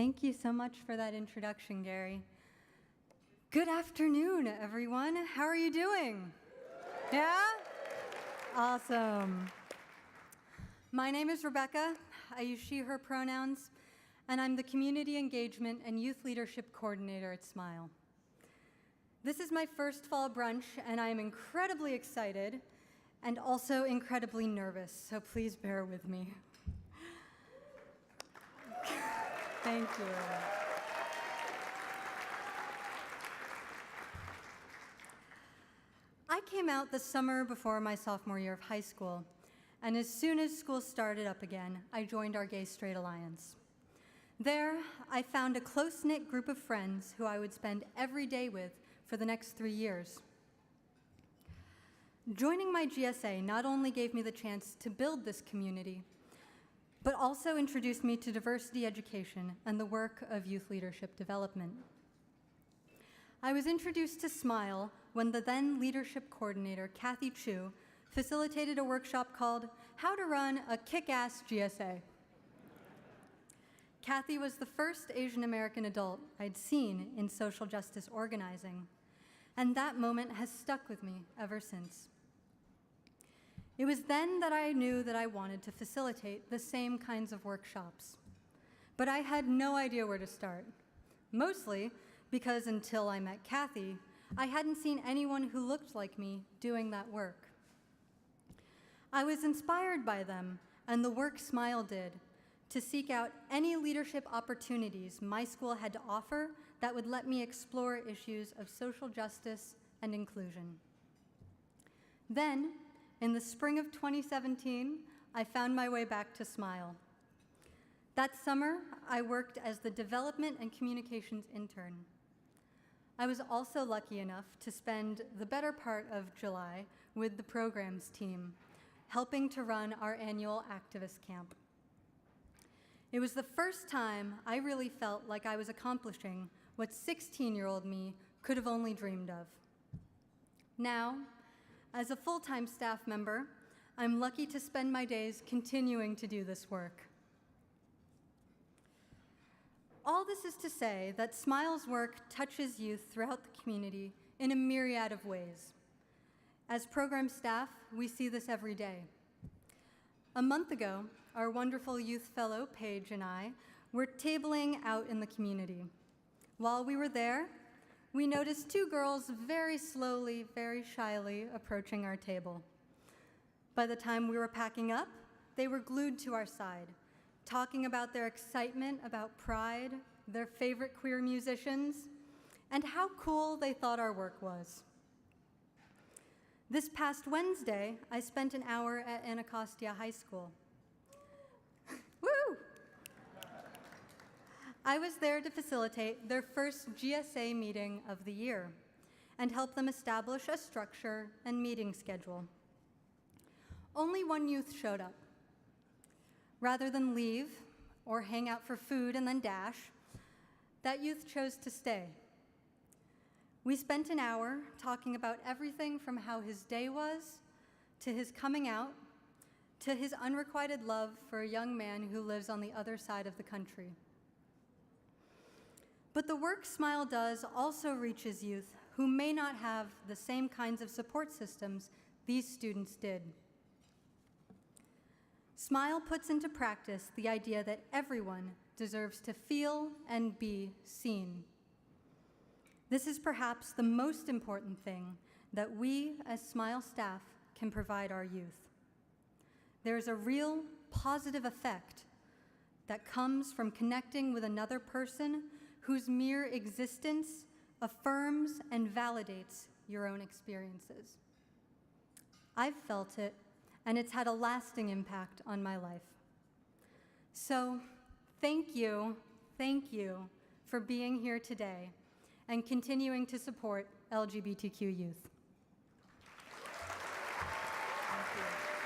Thank you so much for that introduction, Gary. Good afternoon, everyone. How are you doing? Yeah? Awesome. My name is Rebecca. I use she, her pronouns, and I'm the Community Engagement and Youth Leadership Coordinator at SMYAL. This is my first fall brunch, and I am incredibly excited and also incredibly nervous, so please bear with me. Thank you. I came out the summer before my sophomore year of high school, and as soon as school started up again, I joined our Gay Straight Alliance. There, I found a close-knit group of friends who I would spend every day with for the next 3 years. Joining my GSA not only gave me the chance to build this community, but also introduced me to diversity education and the work of youth leadership development. I was introduced to SMYAL when the then leadership coordinator, Kathy Chu, facilitated a workshop called How to Run a Kick-Ass GSA. Kathy was the first Asian American adult I'd seen in social justice organizing, and that moment has stuck with me ever since. It was then that I knew that I wanted to facilitate the same kinds of workshops, but I had no idea where to start, mostly because until I met Kathy, I hadn't seen anyone who looked like me doing that work. I was inspired by them and the work SMYAL did to seek out any leadership opportunities my school had to offer that would let me explore issues of social justice and inclusion. Then, in the spring of 2017, I found my way back to SMYAL. That summer, I worked as the Development and Communications intern. I was also lucky enough to spend the better part of July with the programs team, helping to run our annual activist camp. It was the first time I really felt like I was accomplishing what 16-year-old me could have only dreamed of. Now, as a full-time staff member, I'm lucky to spend my days continuing to do this work. All this is to say that SMYAL's work touches youth throughout the community in a myriad of ways. As program staff, we see this every day. A month ago, our wonderful youth fellow, Paige, and I were tabling out in the community. While we were there, we noticed two girls very slowly, very shyly approaching our table. By the time we were packing up, they were glued to our side, talking about their excitement about Pride, their favorite queer musicians, and how cool they thought our work was. This past Wednesday, I spent an hour at Anacostia High School. Woo! I was there to facilitate their first GSA meeting of the year and help them establish a structure and meeting schedule. Only one youth showed up. Rather than leave or hang out for food and then dash, that youth chose to stay. We spent an hour talking about everything from how his day was, to his coming out, to his unrequited love for a young man who lives on the other side of the country. But the work SMYAL does also reaches youth who may not have the same kinds of support systems these students did. SMYAL puts into practice the idea that everyone deserves to feel and be seen. This is perhaps the most important thing that we as SMYAL staff can provide our youth. There is a real positive effect that comes from connecting with another person whose mere existence affirms and validates your own experiences. I've felt it, and it's had a lasting impact on my life. So, thank you for being here today and continuing to support LGBTQ youth. Thank you.